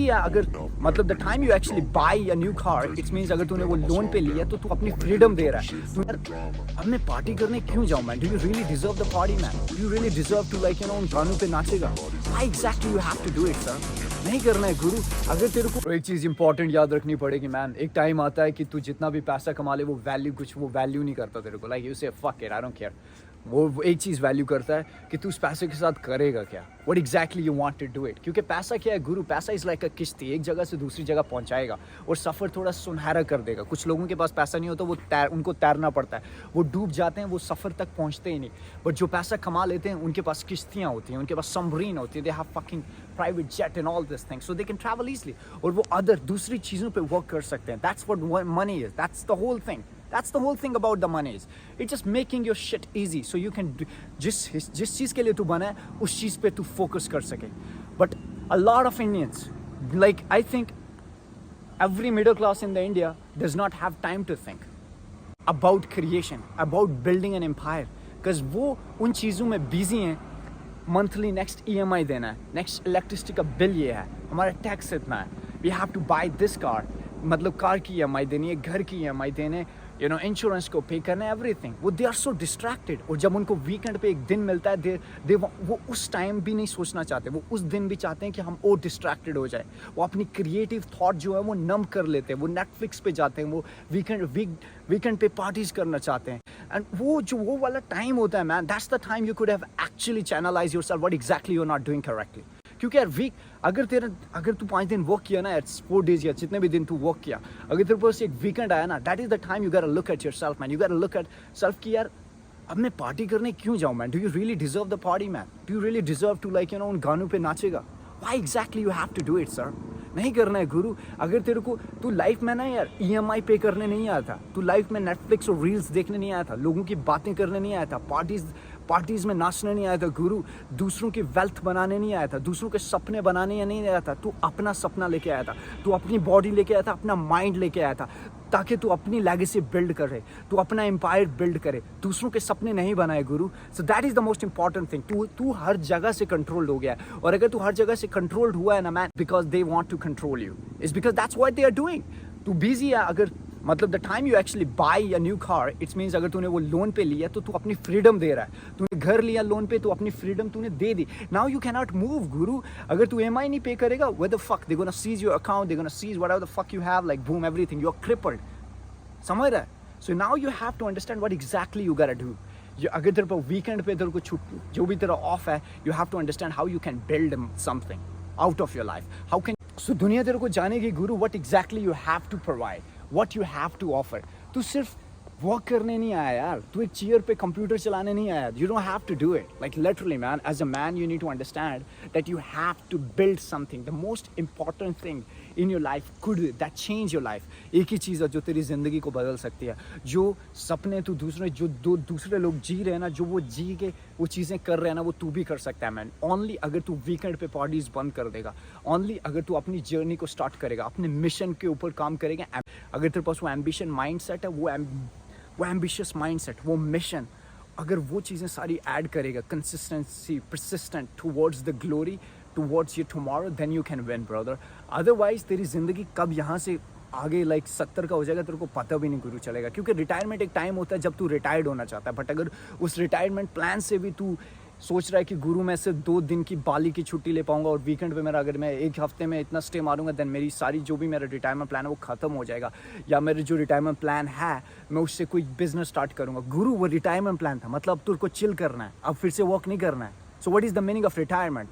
या अगर मतलब the time you actually buy a new car it's means अगर तूने वो लोन पे लिया तो तू अपनी फ्रीडम दे रहा है। तू यार अब मैं पार्टी करने क्यों जाऊं man? Do you really deserve the party man? Do you really deserve to like उन गानों पे नाचेगा? Why exactly you have to do it sir? नहीं करना है गुरु। अगर तेरे को एक चीज़ इंपॉर्टेंट याद रखनी पड़ेगी मैन, एक टाइम आता है कि तू जितना भी पैसा कमा ले वो वैल्यू नहीं करता तेरे को। लाइक यू से fuck it, I don't care. वो एक चीज़ वैल्यू करता है कि तू उस पैसे के साथ करेगा क्या, what exactly you want to do it. क्योंकि पैसा क्या है गुरु? पैसा इज़ लाइक अ किश्ती, एक जगह से दूसरी जगह पहुंचाएगा और सफ़र थोड़ा सुनहरा कर देगा। कुछ लोगों के पास पैसा नहीं होता, वो उनको तैरना पड़ता है, वो डूब जाते हैं, वो सफ़र तक पहुंचते ही नहीं। बट जो पैसा कमा लेते हैं उनके पास किश्तियाँ होती हैं, उनके पास सबमरीन होती है, they have fucking private jet and all this things, so they can travel easily. और वो अदर दूसरी चीज़ों पर वर्क कर सकते हैं। That's what money is, that's the whole thing. That's the whole thing about the money is. It's just making your shit easy so you can do, जिस चीज़ के लिए तू बना है उस चीज़ पे तू फोकस कर सके। But a lot of Indians, like I think every middle class in the India does not have time to think about creation, about building an empire, because वो उन चीज़ों में busy हैं। मंथली नेक्स्ट EMI देना है, next electricity का bill ये है, हमारा टैक्स इतना है, we have to buy this car, मतलब कार की EMI देनी है, घर की EMI देने, इंश्योरेंस को पे करना है, एवरीथिंग। वो दे आर सो डिस्ट्रैक्टेड। और जब उनको वीकेंड पे एक दिन मिलता है वो उस टाइम भी नहीं सोचना चाहते, वो उस दिन भी चाहते हैं कि हम और डिस्ट्रैक्टेड हो जाए। वो अपनी क्रिएटिव थॉट जो है वो नम कर लेते हैं, वो नेटफ्लिक्स पे जाते हैं, वो वीकेंड पे पार्टीज करना चाहते हैं। एंड वो वाला टाइम होता है man, that's the time you could have actually channelise yourself what exactly you are not doing correctly. क्योंकि यार अगर तू 5 दिन वर्क किया ना, 4 डेज या जितने भी दिन तू वर्क किया, अगर तेरे पास एक वीकेंड आया ना, that is the time you gotta look at yourself man. You gotta look at self कि यार अब मैं पार्टी करने क्यों जाऊं man? Do you really deserve the party man? Do you really deserve to like उन गानों पे नाचेगा? Why exactly you have to do it sir? नहीं करना है गुरु। अगर तेरे को तू लाइफ में ना यार EMI पे करने नहीं आया था, तू लाइफ में नेटफ्लिक्स और रील्स देखने नहीं आया था, लोगों की बातें करने नहीं आया था, पार्टीज में नाचने नहीं आया था गुरु, दूसरों की वेल्थ बनाने नहीं आया था, दूसरों के सपने बनाने नहीं आया था। तू अपना सपना लेके आया था, तू अपनी बॉडी लेके आया था, अपना माइंड लेके आया था, ताकि तू अपनी लेगेसी बिल्ड करे, तू अपना एम्पायर बिल्ड करे, दूसरों के सपने नहीं बनाए गुरु। So that is the most important thing. तू हर जगह से कंट्रोल्ड हो गया है, और अगर तू हर जगह से कंट्रोल्ड हुआ है ना man, because they want to control you, is because that's what they are doing. तू बिजी है, अगर मतलब the time you actually buy a new car it's means अगर तूने वो लोन पे लिया तो तू अपनी फ्रीडम दे रहा है। तूने घर लिया लोन पे, तो अपनी फ्रीडम तूने दे दी। Now you can not move गुरु। अगर तू EMI नहीं पे करेगा, where the fuck they gonna seize your account, they gonna seize whatever the fuck you have, like boom everything, you are crippled. समझ रहा है? So now you have to understand what exactly you gotta do. अगर तेरे पर weekend पे तेरे को छुट्टी जो भी तेरा ऑफ है, you have to understand how you can build something out of your life. How can so दुनिया तेरे को जानेगी गुरु what exactly you have to provide, what you have to offer. तू सिर्फ वर्क करने नहीं आया यार, तू एक चेयर पे कंप्यूटर चलाने नहीं आया। You don't have to do it, like literally man, as a man you need to understand that you have to build something, the most important thing in your life could that change your life. एक ही चीज़ है जो तेरी ज़िंदगी को बदल सकती है। जो सपने तू दूसरे लोग जी रहे हैं ना, जो वो जी के वो चीज़ें कर रहे हैं ना, वो तू भी कर सकता है मैन। ओनली अगर तू वीकेंड पे पार्टीज बंद कर देगा, ओनली अगर तू अपनी जर्नी को स्टार्ट करेगा, अपने मिशन के ऊपर काम करेगा। अगर तेरे पास वो एम्बिशन माइंड सेट है, वो एम्बिशियस माइंड सेट, वो मिशन, अगर वो चीज़ें सारी ऐड करेगा, consistency, persistent towards the glory, towards your tomorrow, then you can win brother. Otherwise तेरी ज़िंदगी कब यहाँ से आगे लाइक 70 का हो जाएगा तेरे को पता भी नहीं गुरु चलेगा। क्योंकि रिटायरमेंट एक टाइम होता है जब तू रिटायर्ड होना चाहता है, बट अगर उस रिटायरमेंट प्लान से भी तू सोच रहा है कि गुरु मैं सिर्फ 2 दिन की बाली की छुट्टी ले पाऊंगा और वीकेंड पे मेरा अगर मैं एक हफ्ते में इतना स्टे मारूंगा, देन मेरी सारी जो भी मेरा रिटायरमेंट प्लान है वो खत्म हो जाएगा, या मेरे जो रिटायरमेंट प्लान है मैं उससे कोई बिजनेस स्टार्ट करूंगा। गुरु वो रिटायरमेंट प्लान था, मतलब तुझको चिल करना है, अब फिर से वर्क नहीं करना है। So what is the meaning of retirement?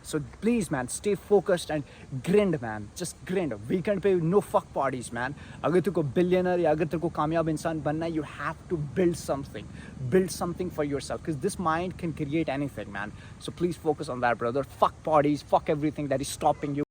So please man, stay focused and grind man, just grind. Weekend पे no fuck parties man. अगर तेरे को billionaire या अगर तेरे को कामयाब इंसान बनना है, you have to build something for yourself, because this mind can create anything man. So please focus on that brother. Fuck parties, fuck everything that is stopping you.